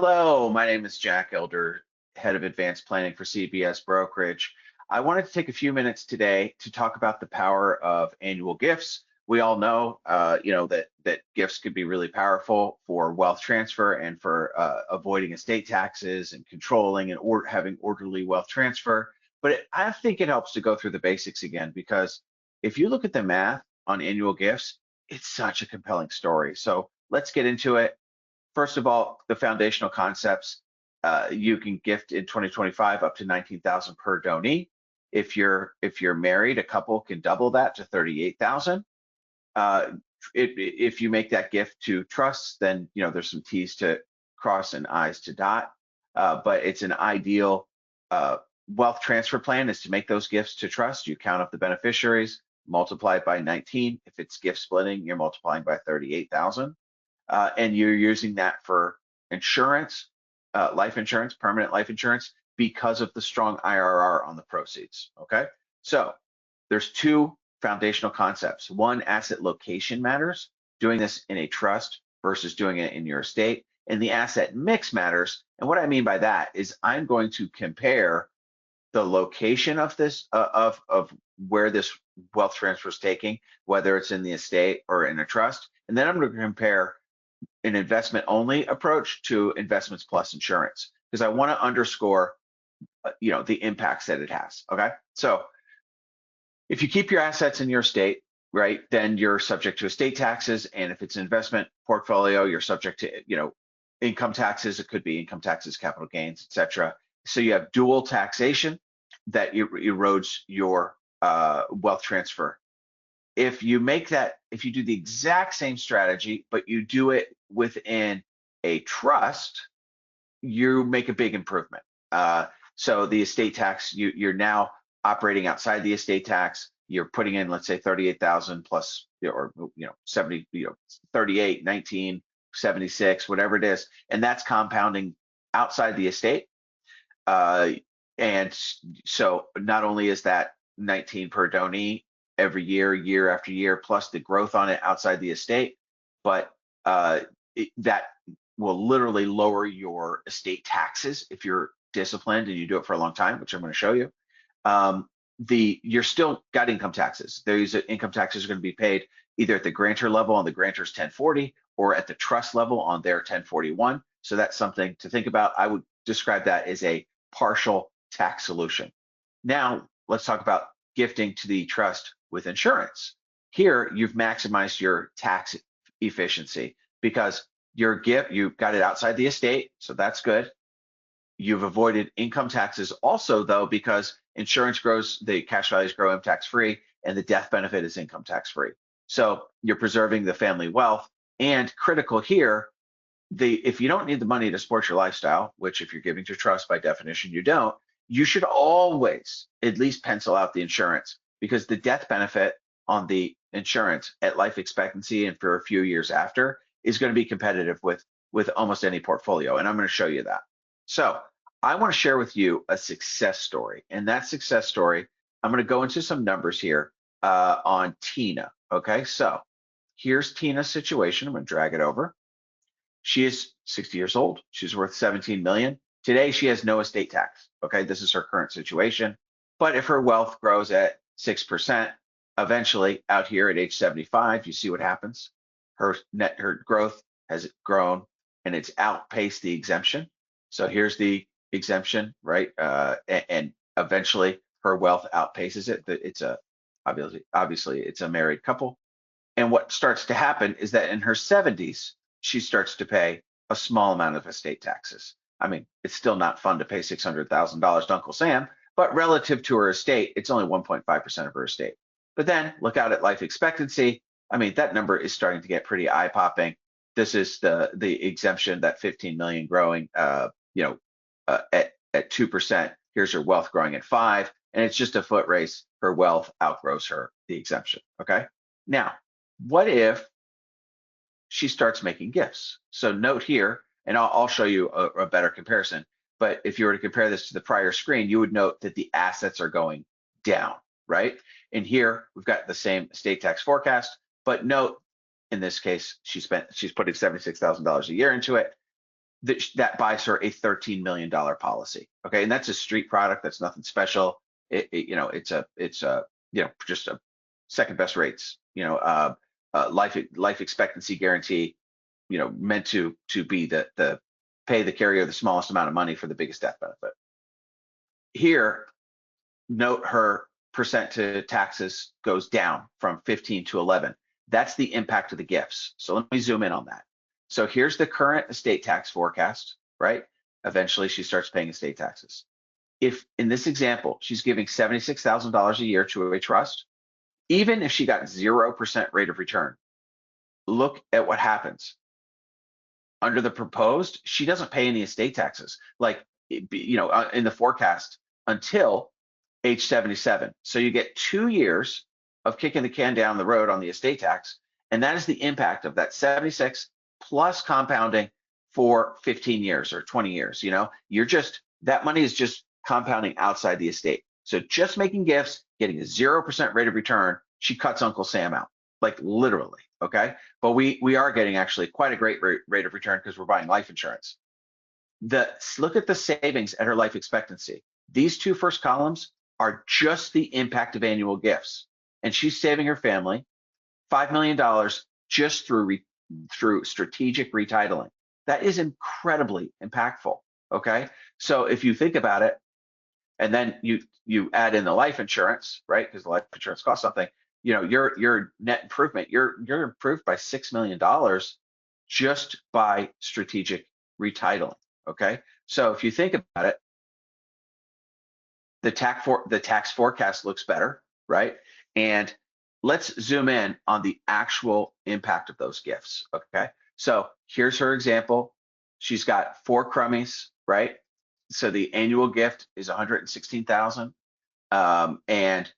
Hello, my name is Jack Elder, Head of Advanced Planning for CBS Brokerage. I wanted to take a few minutes today to talk about the power of annual gifts. We all know, that gifts could be really powerful for wealth transfer and for avoiding estate taxes and controlling and having orderly wealth transfer. But I think it helps to go through the basics again because if you look at the math on annual gifts, it's such a compelling story. So let's get into it. First of all, the foundational concepts. You can gift in 2025 up to 19,000 per donee. If you're married, a couple can double that to 38,000. If you make that gift to trusts, then there's some T's to cross and I's to dot. But it's an ideal wealth transfer plan is to make those gifts to trust. You count up the beneficiaries, multiply it by 19. If it's gift splitting, you're multiplying by 38,000. And you're using that for insurance, life insurance, permanent life insurance, because of the strong IRR on the proceeds, okay? So there's two foundational concepts. One, asset location matters, doing this in a trust versus doing it in your estate, and the asset mix matters. And what I mean by that is I'm going to compare the location of this, of where this wealth transfer is taking, whether it's in the estate or in a trust, and then I'm going to compare an investment only approach to investments plus insurance, because I want to underscore the impacts that it has. Okay, so if you keep your assets in your estate, right, then you're subject to estate taxes, and if it's an investment portfolio, you're subject to income taxes. It could be income taxes, capital gains, etc. So you have dual taxation that erodes your wealth transfer. If you do the exact same strategy, but you do it within a trust, you make a big improvement. So the estate tax, you're now operating outside the estate tax. You're putting in, let's say, 38,000 plus, or 70, 38, 19, 76, whatever it is, and that's compounding outside the estate. And so not only is that 19 per donee every year after year, plus the growth on it outside the estate, but that will literally lower your estate taxes if you're disciplined and you do it for a long time, which I'm going to show you. You're still got income taxes. These income taxes are going to be paid either at the grantor level on the grantor's 1040 or at the trust level on their 1041. So that's something to think about. I would describe that as a partial tax solution. Now let's talk about gifting to the trust with insurance. Here, you've maximized your tax efficiency because your gift, you've got it outside the estate, so that's good. You've avoided income taxes also, though, because insurance grows, the cash values grow tax-free, and the death benefit is income tax-free. So you're preserving the family wealth. And critical here, if you don't need the money to support your lifestyle, which if you're giving to trust by definition you don't, you should always at least pencil out the insurance, because the death benefit on the insurance at life expectancy and for a few years after is going to be competitive with almost any portfolio. And I'm going to show you that. So I want to share with you a success story. And that success story, I'm going to go into some numbers here on Tina. Okay, so here's Tina's situation. I'm going to drag it over. She is 60 years old. She's worth 17 million. Today, she has no estate tax. Okay, this is her current situation. But if her wealth grows at 6%, eventually out here at age 75, you see what happens. Her growth has grown and it's outpaced the exemption. So here's the exemption, right? And eventually her wealth outpaces it. It's obviously it's a married couple. And what starts to happen is that in her 70s, she starts to pay a small amount of estate taxes. I mean, it's still not fun to pay $600,000 to Uncle Sam, but relative to her estate, it's only 1.5% of her estate. But then look out at life expectancy. I mean, that number is starting to get pretty eye-popping. This is the exemption, that 15 million growing, at 2%. Here's her wealth growing at 5, and it's just a foot race. Her wealth outgrows the exemption. Okay. Now, what if she starts making gifts? So note here, and I'll show you a better comparison. But if you were to compare this to the prior screen, you would note that the assets are going down, right? And here we've got the same estate tax forecast, but note in this case, she's putting $76,000 a year into it. that buys her a $13 million policy. Okay, and that's a street product. That's nothing special. It's just a second best rates. Life expectancy guarantee. Meant to be the pay the carrier the smallest amount of money for the biggest death benefit. Here, note her percent to taxes goes down from 15 to 11. That's the impact of the gifts. So let me zoom in on that. So here's the current estate tax forecast, right? Eventually she starts paying estate taxes. If in this example, she's giving $76,000 a year to a trust, even if she got 0% rate of return, look at what happens. Under the proposed, she doesn't pay any estate taxes, in the forecast until age 77. So you get 2 years of kicking the can down the road on the estate tax, and that is the impact of that 76 plus compounding for 15 years or 20 years. That money is just compounding outside the estate. So just making gifts, getting a 0% rate of return, she cuts Uncle Sam out, like literally. Okay, but we are getting actually quite a great rate of return because we're buying life insurance. Look at the savings at her life expectancy. These two first columns are just the impact of annual gifts, and she's saving her family $5 million just through strategic retitling. That is incredibly impactful. Okay, so if you think about it, and then you add in the life insurance, right? Because the life insurance costs something. Your net improvement, you're improved by $6 million just by strategic retitling. Okay, so if you think about it, the tax forecast looks better, right? And let's zoom in on the actual impact of those gifts. Okay, so here's her example. She's got 4 crummies, right? So the annual gift is $116,000, and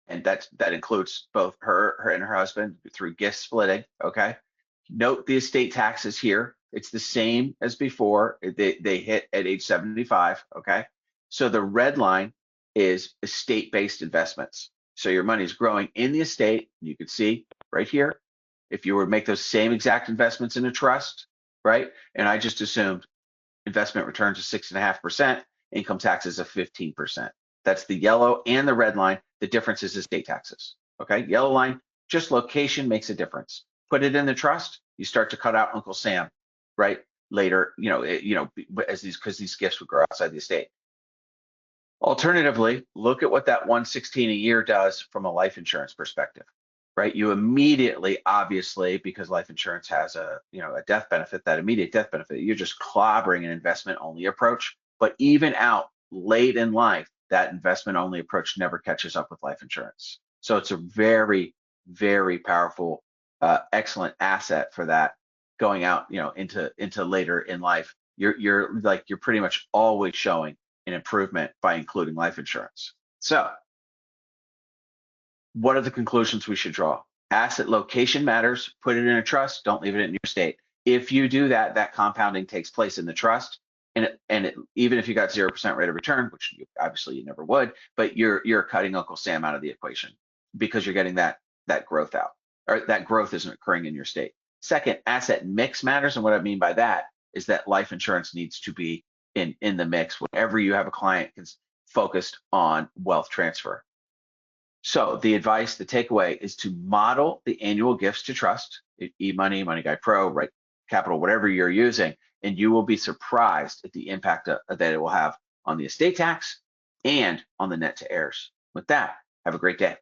that includes both her and her husband through gift splitting. Okay, note the estate taxes here. It's the same as before. They hit at age 75. Okay, so the red line is estate-based investments. So your money is growing in the estate. You can see right here, if you were to make those same exact investments in a trust, right? And I just assumed investment returns of 6.5%, income taxes of 15%. That's the yellow and the red line. The difference is estate taxes. Okay, yellow line, just location makes a difference. Put it in the trust, you start to cut out Uncle Sam, right? Later, because these gifts would grow outside the estate. Alternatively, look at what that 116 a year does from a life insurance perspective, right? You immediately, obviously, because life insurance has a death benefit, that immediate death benefit, you're just clobbering an investment only approach. But even out late in life, that investment only approach never catches up with life insurance. So it's a very, very powerful, excellent asset for that going out, into later in life. You're pretty much always showing an improvement by including life insurance. So what are the conclusions we should draw? Asset location matters. Put it in a trust. Don't leave it in your estate. If you do that, that compounding takes place in the trust. Even if you got 0% rate of return, which obviously you never would, but you're cutting Uncle Sam out of the equation because you're getting that growth out, or that growth isn't occurring in your state. Second, asset mix matters, and what I mean by that is that life insurance needs to be in the mix whenever you have a client that's focused on wealth transfer. So the advice, the takeaway is to model the annual gifts to trust, eMoney, Money Guy Pro, Right Capital, whatever you're using, and you will be surprised at the impact that it will have on the estate tax and on the net to heirs. With that, have a great day.